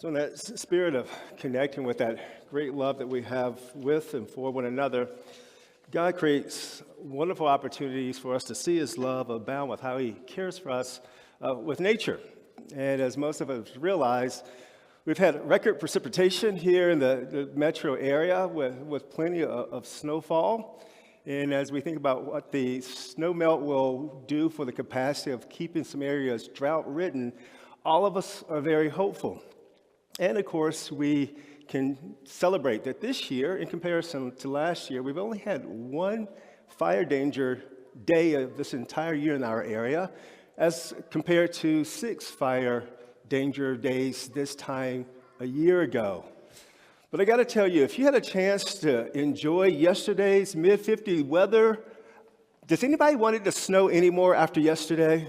So in that spirit of connecting with that great love that we have with and for one another, God creates wonderful opportunities for us to see his love abound with how he cares for us with nature. And as most of us realize, we've had record precipitation here in the metro area with plenty of snowfall. And as we think about what the snow melt will do for the capacity of keeping some areas drought-ridden, all of us are very hopeful. And of course, we can celebrate that this year, in comparison to last year, we've only had one fire danger day of this entire year in our area, as compared to 6 fire danger days this time a year ago. But I got to tell you, if you had a chance to enjoy yesterday's mid-50 weather, does anybody want it to snow anymore after yesterday?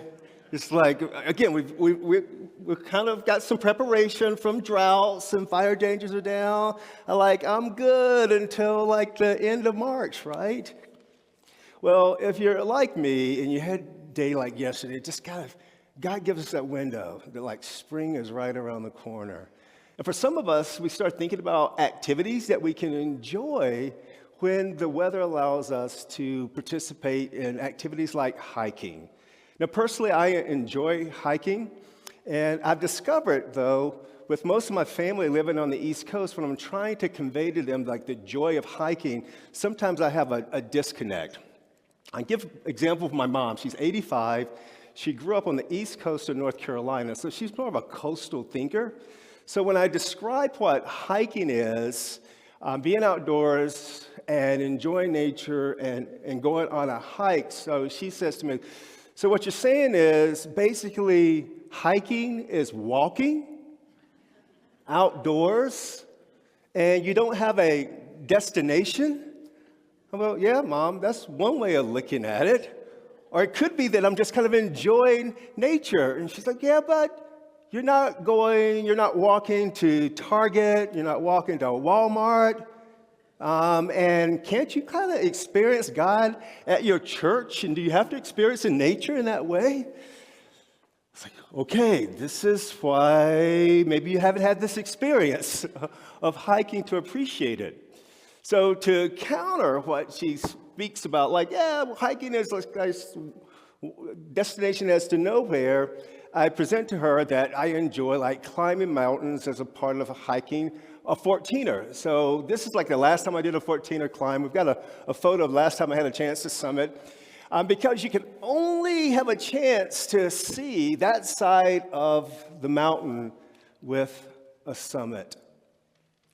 It's like, again, we've kind of got some preparation from droughts and fire dangers are down. I'm good until like the end of March, right? Well, if you're like me and you had a day like yesterday, God gives us that window that like spring is right around the corner. And for some of us, we start thinking about activities that we can enjoy when the weather allows us to participate in activities like hiking. Now, personally, I enjoy hiking, and I've discovered, though, with most of my family living on the East Coast, when I'm trying to convey to them like the joy of hiking, sometimes I have a disconnect. I give an example of my mom. She's 85. She grew up on the East Coast of North Carolina, so she's more of a coastal thinker. So when I describe what hiking is, being outdoors and enjoying nature and going on a hike, so she says to me, so what you're saying is basically hiking is walking outdoors and you don't have a destination? Well, yeah, Mom, that's one way of looking at it. Or it could be that I'm just kind of enjoying nature. And she's like, yeah, but you're not walking to Target, you're not walking to Walmart. And can't you kind of experience God at your church? And do you have to experience in nature in that way? It's like, okay, this is why maybe you haven't had this experience of hiking to appreciate it. So to counter what she speaks about, hiking is like a destination as to nowhere, I present to her that I enjoy climbing mountains as a part of hiking a 14er. So this is like the last time I did a 14er climb. We've got a photo of last time I had a chance to summit. Because you can only have a chance to see that side of the mountain with a summit.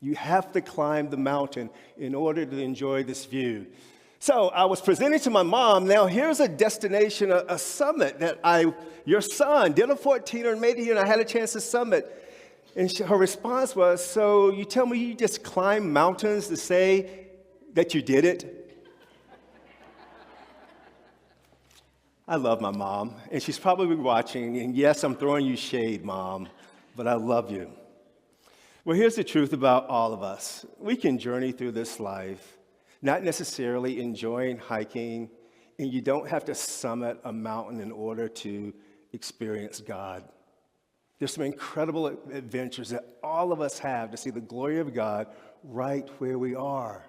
You have to climb the mountain in order to enjoy this view. So I was presenting to my mom, now here's a destination, a summit that your son did a 14er and made it here and I had a chance to summit. And her response was, so you tell me you just climb mountains to say that you did it? I love my mom, and she's probably watching, and yes, I'm throwing you shade, Mom, but I love you. Well, here's the truth about all of us. We can journey through this life, not necessarily enjoying hiking, and you don't have to summit a mountain in order to experience God. There's some incredible adventures that all of us have to see the glory of God right where we are.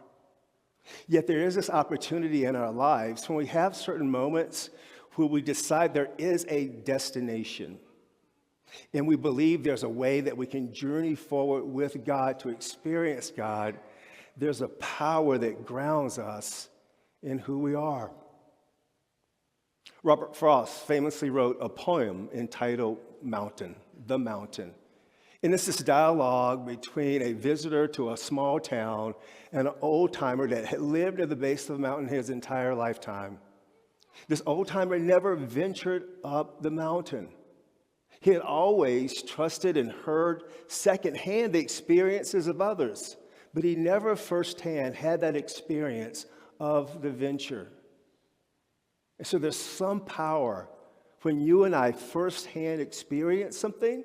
Yet there is this opportunity in our lives when we have certain moments where we decide there is a destination. And we believe there's a way that we can journey forward with God to experience God. There's a power that grounds us in who we are. Robert Frost famously wrote a poem entitled Mountain, The Mountain. And it's this dialogue between a visitor to a small town and an old-timer that had lived at the base of the mountain his entire lifetime. This old-timer never ventured up the mountain. He had always trusted and heard secondhand the experiences of others, but he never firsthand had that experience of the venture. And so there's some power when you and I firsthand experience something,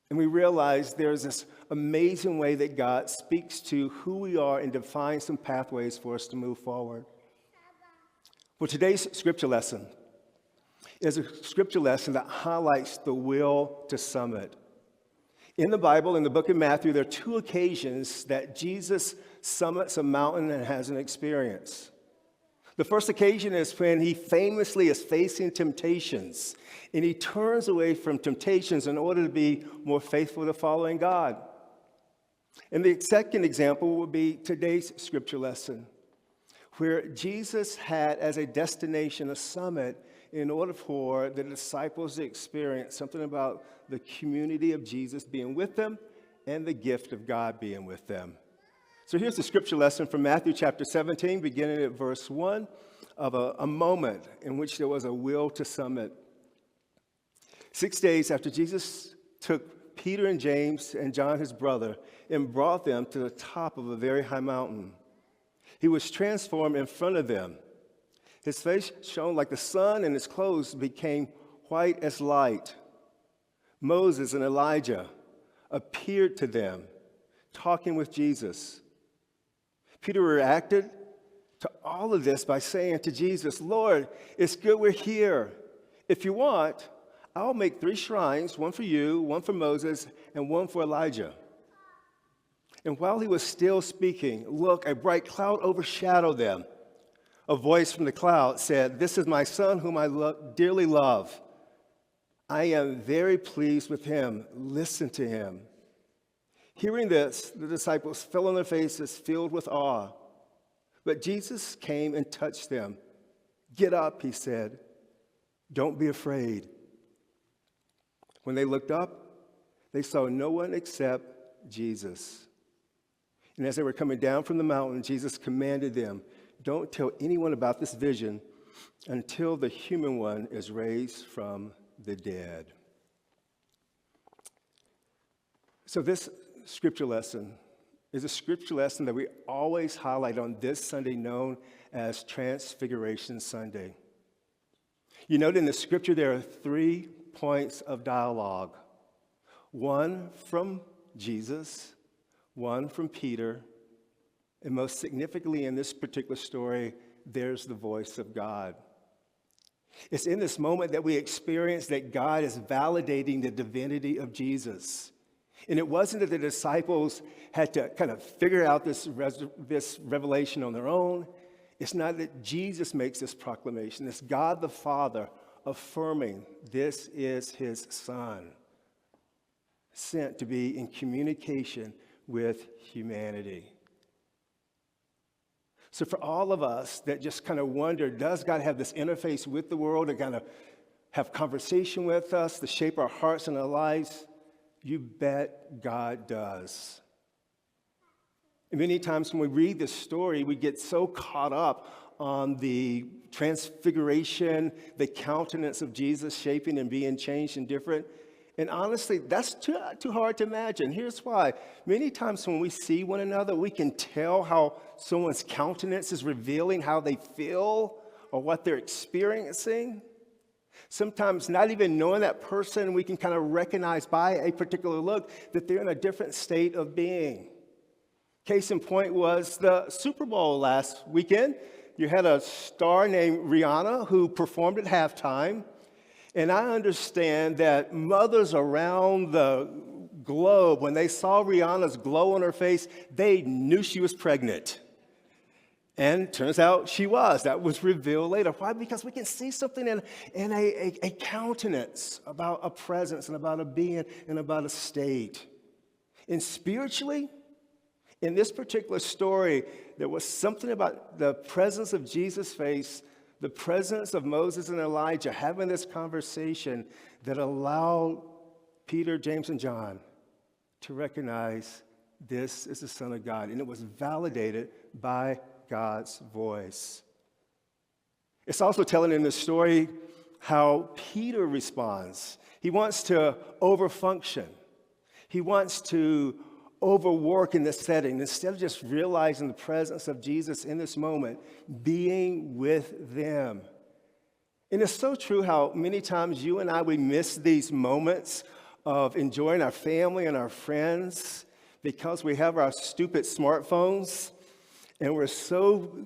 and we realize there's this amazing way that God speaks to who we are and defines some pathways for us to move forward. Well, today's scripture lesson is a scripture lesson that highlights the will to summit. In the Bible, in the book of Matthew, there are two occasions that Jesus summits a mountain and has an experience. The first occasion is when he famously is facing temptations, and he turns away from temptations in order to be more faithful to following God. And the second example would be today's scripture lesson, where Jesus had as a destination a summit in order for the disciples to experience something about the community of Jesus being with them and the gift of God being with them. So here's the scripture lesson from Matthew chapter 17, beginning at verse 1, of a moment in which there was a will to summit. 6 days after Jesus took Peter and James and John, his brother, and brought them to the top of a very high mountain, he was transformed in front of them. His face shone like the sun, and his clothes became white as light. Moses and Elijah appeared to them, talking with Jesus. Peter reacted to all of this by saying to Jesus, "Lord, it's good we're here. If you want, I'll make 3 shrines, one for you, one for Moses, and one for Elijah." And while he was still speaking, look, a bright cloud overshadowed them. A voice from the cloud said, "This is my son whom I dearly love. I am very pleased with him. Listen to him." Hearing this, the disciples fell on their faces, filled with awe. But Jesus came and touched them. "Get up," he said. "Don't be afraid." When they looked up, they saw no one except Jesus. And as they were coming down from the mountain, Jesus commanded them, "Don't tell anyone about this vision until the human one is raised from the dead." So this scripture lesson is a scripture lesson that we always highlight on this Sunday, known as Transfiguration Sunday. You note in the scripture there are 3 points of dialogue. One from Jesus, one from Peter, and most significantly in this particular story, there's the voice of God. It's in this moment that we experience that God is validating the divinity of Jesus. And it wasn't that the disciples had to kind of figure out this revelation on their own. It's not that Jesus makes this proclamation. It's God the Father affirming this is his Son, sent to be in communication with humanity. So for all of us that just kind of wonder, does God have this interface with the world to kind of have conversation with us, to shape our hearts and our lives? You bet God does. And many times when we read this story, we get so caught up on the transfiguration, the countenance of Jesus shaping and being changed and different. And honestly, that's too hard to imagine. Here's why. Many times when we see one another, we can tell how someone's countenance is revealing how they feel or what they're experiencing. Sometimes not even knowing that person, we can kind of recognize by a particular look that they're in a different state of being. Case in point was the Super Bowl last weekend. You had a star named Rihanna who performed at halftime. And I understand that mothers around the globe, when they saw Rihanna's glow on her face, they knew she was pregnant. And turns out she was. That was revealed later. Why? Because we can see something in a countenance about a presence and about a being and about a state. And spiritually, in this particular story, there was something about the presence of Jesus' face, the presence of Moses and Elijah having this conversation that allowed Peter, James, and John to recognize this is the Son of God. And it was validated by God's voice. It's also telling in this story how Peter responds. He wants to overfunction. He wants to overwork in this setting. Instead of just realizing the presence of Jesus in this moment, being with them. And it's so true how many times you and I, we miss these moments of enjoying our family and our friends because we have our stupid smartphones and we're so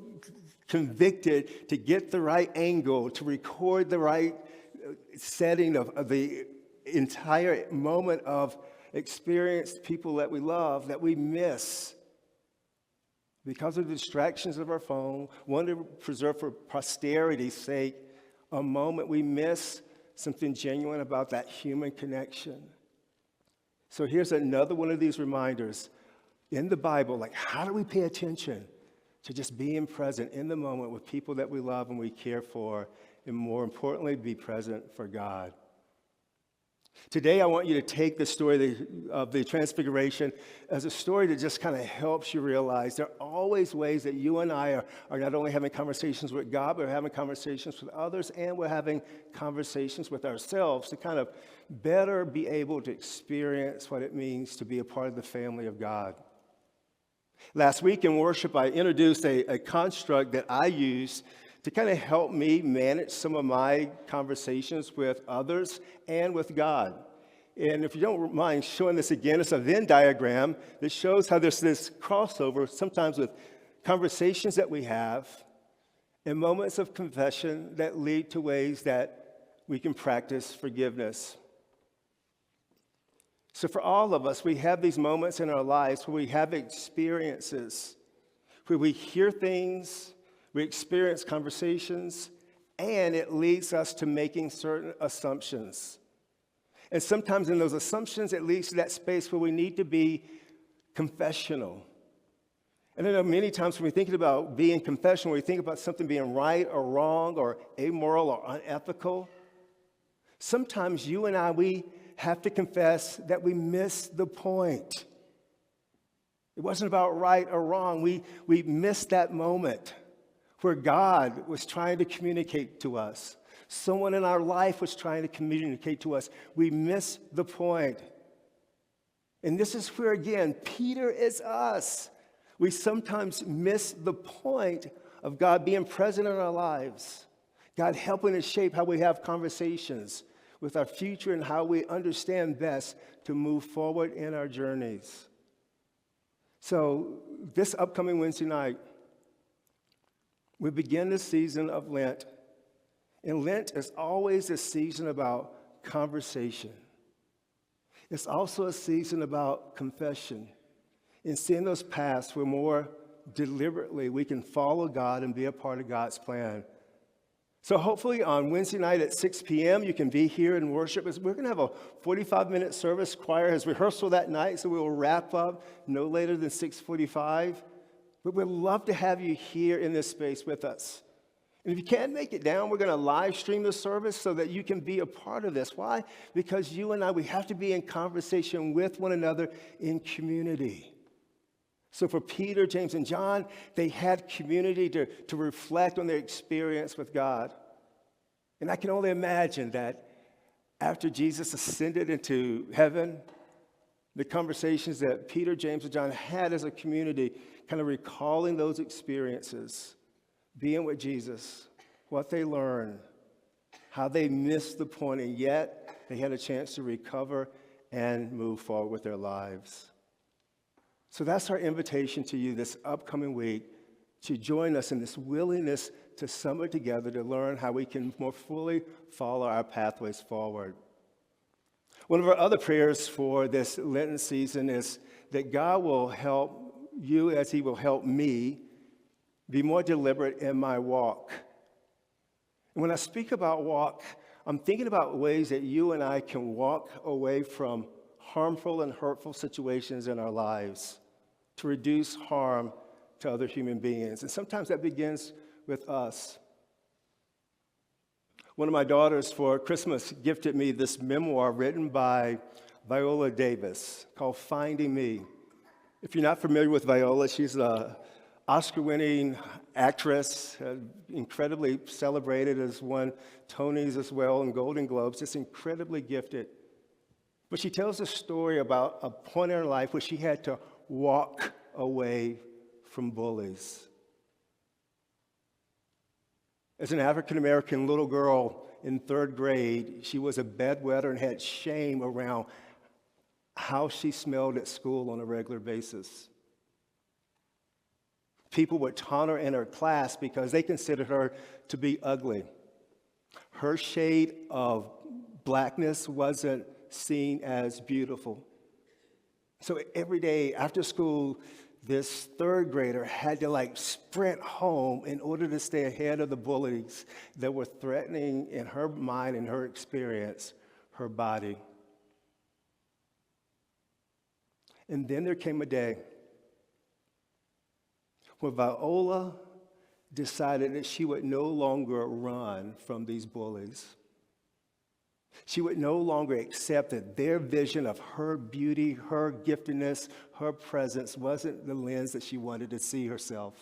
convicted to get the right angle, to record the right setting of the entire moment of experience people that we love that we miss because of the distractions of our phone, want to preserve for posterity's sake a moment we miss something genuine about that human connection. So here's another one of these reminders in the Bible, like how do we pay attention to just being present in the moment with people that we love and we care for, and more importantly, be present for God. Today, I want you to take the story of the Transfiguration as a story that just kind of helps you realize there are always ways that you and I are not only having conversations with God, but we're having conversations with others, and we're having conversations with ourselves to kind of better be able to experience what it means to be a part of the family of God. Last week in worship, I introduced a construct that I use to kind of help me manage some of my conversations with others and with God. And if you don't mind showing this again, it's a Venn diagram that shows how there's this crossover sometimes with conversations that we have and moments of confession that lead to ways that we can practice forgiveness. So for all of us, we have these moments in our lives where we have experiences, where we hear things, we experience conversations, and it leads us to making certain assumptions. And sometimes in those assumptions, it leads to that space where we need to be confessional. And I know many times when we're thinking about being confessional, we think about something being right or wrong or amoral or unethical. Sometimes you and I, we have to confess that we missed the point. It wasn't about right or wrong. We missed that moment where God was trying to communicate to us. Someone in our life was trying to communicate to us. We missed the point. And this is where, again, Peter is us. We sometimes miss the point of God being present in our lives, God helping us shape how we have conversations with our future and how we understand best to move forward in our journeys. So this upcoming Wednesday night, we begin the season of Lent. And Lent is always a season about conversation. It's also a season about confession. And seeing those paths where more deliberately we can follow God and be a part of God's plan. So hopefully on Wednesday night at 6 p.m., you can be here and worship. We're going to have a 45-minute service. Choir has rehearsal that night, so we will wrap up no later than 6:45. But we'd love to have you here in this space with us. And if you can't make it down, we're going to live stream the service so that you can be a part of this. Why? Because you and I, we have to be in conversation with one another in community. So for Peter, James, and John, they had community to reflect on their experience with God. And I can only imagine that after Jesus ascended into heaven, the conversations that Peter, James, and John had as a community, kind of recalling those experiences, being with Jesus, what they learned, how they missed the point, and yet they had a chance to recover and move forward with their lives. So that's our invitation to you this upcoming week, to join us in this willingness to summit together to learn how we can more fully follow our pathways forward. One of our other prayers for this Lenten season is that God will help you as he will help me be more deliberate in my walk. And when I speak about walk, I'm thinking about ways that you and I can walk away from harmful and hurtful situations in our lives to reduce harm to other human beings. And sometimes that begins with us. One of my daughters for Christmas gifted me this memoir written by Viola Davis called Finding Me. If you're not familiar with Viola, she's an Oscar-winning actress, incredibly celebrated, has won Tonys as well and Golden Globes, just incredibly gifted. But she tells a story about a point in her life where she had to walk away from bullies. As an African-American little girl in third grade, she was a bedwetter and had shame around how she smelled at school on a regular basis. People would taunt her in her class because they considered her to be ugly. Her shade of blackness wasn't seen as beautiful. So every day after school, this third grader had to sprint home in order to stay ahead of the bullies that were threatening in her mind and her experience, her body. And then there came a day when Viola decided that she would no longer run from these bullies. She would no longer accept that their vision of her beauty, her giftedness, her presence wasn't the lens that she wanted to see herself.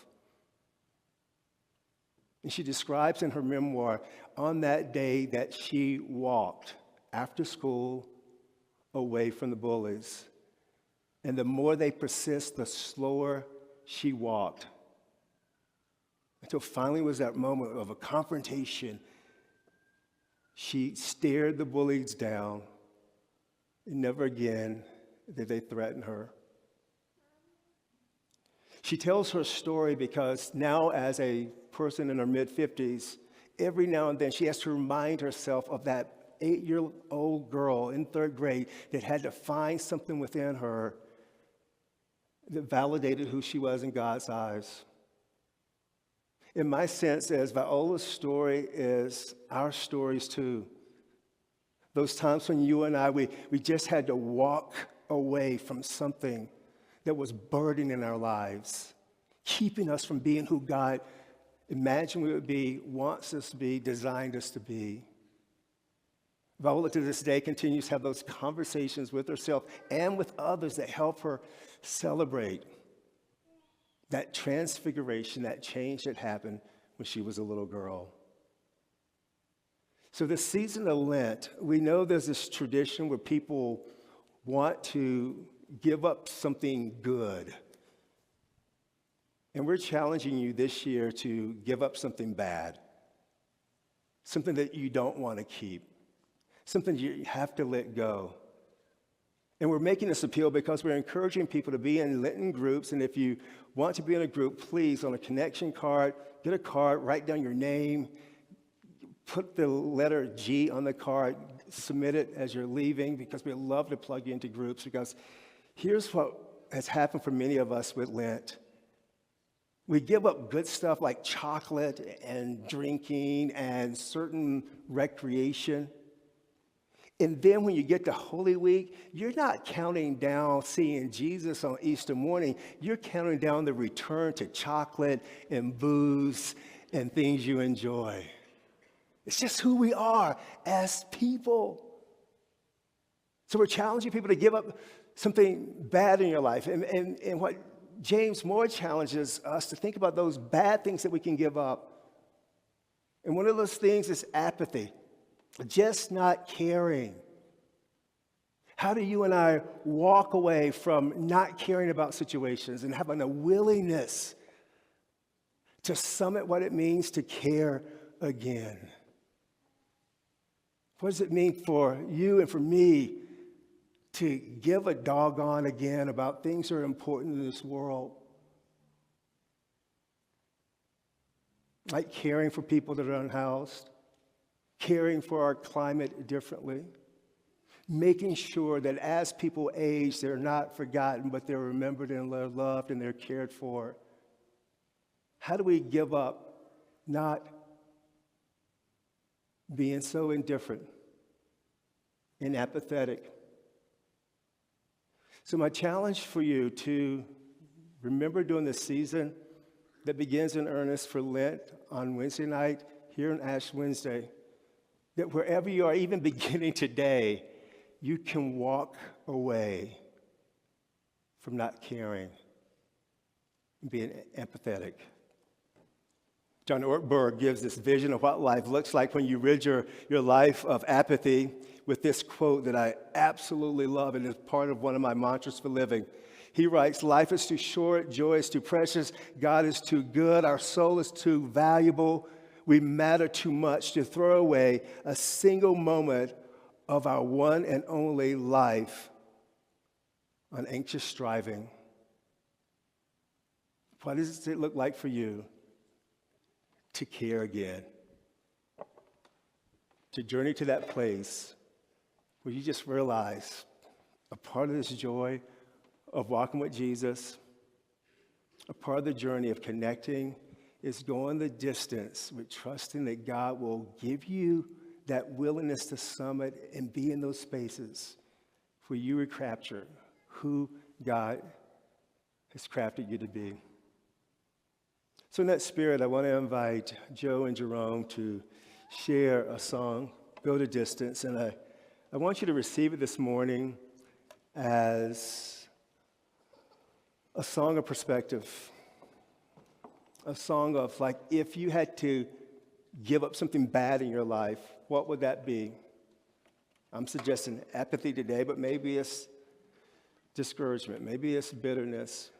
And she describes in her memoir on that day that she walked after school away from the bullies. And the more they persist, the slower she walked. Until finally was that moment of a confrontation. She stared the bullies down, and never again did they threaten her. She tells her story because now, as a person in her mid-50s, every now and then she has to remind herself of that 8-year-old girl in third grade that had to find something within her that validated who she was in God's eyes. In my sense, as Viola's story is our stories too. Those times when you and I, we just had to walk away from something that was burdening our lives, keeping us from being who God imagined we would be, wants us to be, designed us to be. Viola to this day continues to have those conversations with herself and with others that help her celebrate that transfiguration, that change that happened when she was a little girl. So this season of Lent, we know there's this tradition where people want to give up something good. And we're challenging you this year to give up something bad, something that you don't want to keep, something you have to let go. And we're making this appeal because we're encouraging people to be in Lenten groups. And if you want to be in a group, please, on a connection card, get a card, write down your name, put the letter G on the card, submit it as you're leaving, because we'd love to plug you into groups. Because here's what has happened for many of us with Lent. We give up good stuff like chocolate and drinking and certain recreation. And then when you get to Holy Week, you're not counting down seeing Jesus on Easter morning. You're counting down the return to chocolate and booze and things you enjoy. It's just who we are as people. So we're challenging people to give up something bad in your life. And what James Moore challenges us to think about those bad things that we can give up. And one of those things is apathy. Just not caring. How do you and I walk away from not caring about situations and having a willingness to summit what it means to care again? What does it mean for you and for me to give a doggone again about things that are important in this world? Like caring for people that are unhoused, caring for our climate differently, making sure that as people age, they're not forgotten, but they're remembered and they're loved and they're cared for. How do we give up not being so indifferent and apathetic? So my challenge for you to remember during this season that begins in earnest for Lent on Wednesday night here on Ash Wednesday, that wherever you are, even beginning today, you can walk away from not caring and being empathetic. John Ortberg gives this vision of what life looks like when you rid your life of apathy with this quote that I absolutely love and is part of one of my mantras for living. He writes, "Life is too short, joy is too precious, God is too good, our soul is too valuable. We matter too much to throw away a single moment of our one and only life on anxious striving." What does it look like for you to care again? To journey to that place where you just realize a part of this joy, of walking with Jesus, a part of the journey of connecting, is going the distance with trusting that God will give you that willingness to summit and be in those spaces where you recapture who God has crafted you to be. So in that spirit, I want to invite Joe and Jerome to share a song, Go the Distance, and I want you to receive it this morning as a song of perspective, a song of like, if you had to give up something bad in your life, what would that be? I'm suggesting apathy today, but maybe it's discouragement, maybe it's bitterness,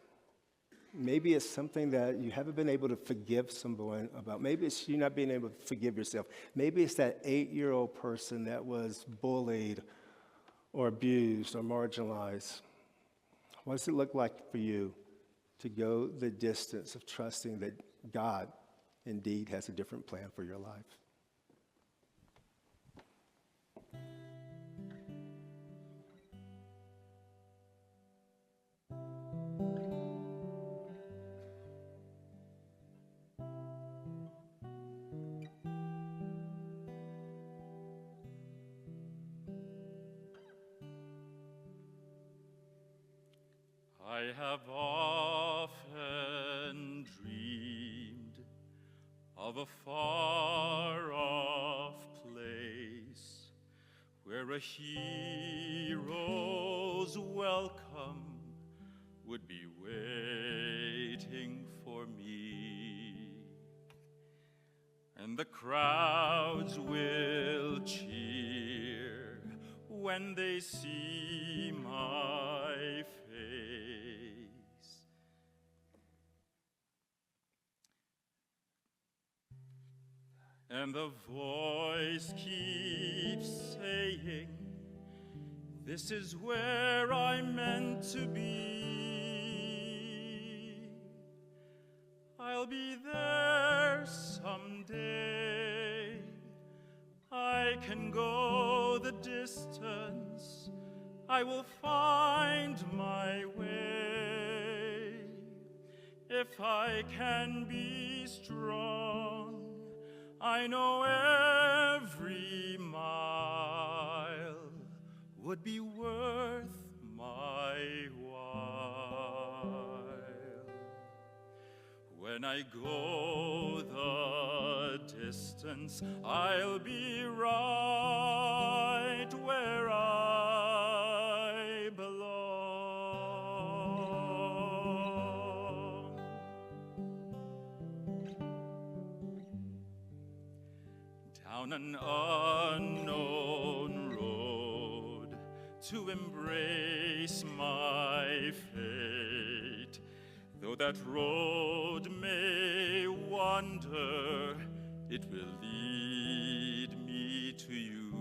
maybe it's something that you haven't been able to forgive someone about. Maybe it's you not being able to forgive yourself. Maybe it's that 8-year-old person that was bullied or abused or marginalized. What does it look like for you to go the distance of trusting that God indeed has a different plan for your life? I have often dreamed of a far-off place where a hero's welcome would be waiting for me, and the crowds will cheer when they see my face. And the voice keeps saying, this is where I'm meant to be. I'll be there someday. I can go the distance. I will find my way. If I can be strong, I know every mile would be worth my while. When I go the distance, I'll be right where I belong. Down an unknown road to embrace my fate. Though that road may wander, it will lead me to you.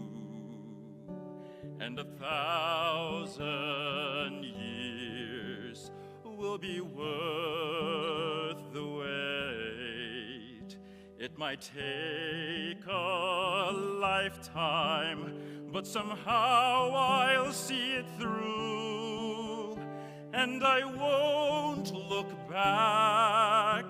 And 1,000 years will be worth the wait. It might take a lifetime, but somehow I'll see it through, and I won't look back.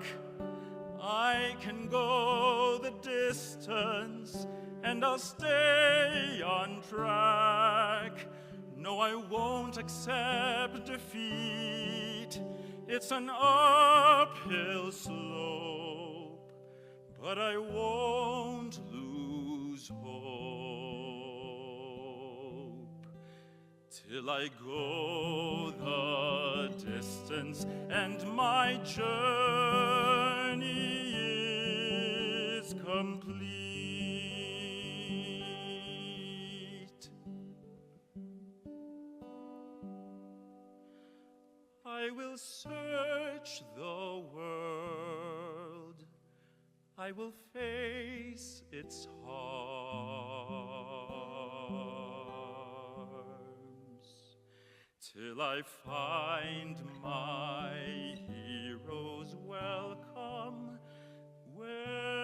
I can go the distance, and I'll stay on track. No, I won't accept defeat. It's an uphill slope, but I won't lose hope till I go the distance and my journey is complete. I will search the world, I will face its harms, till I find my hero's welcome where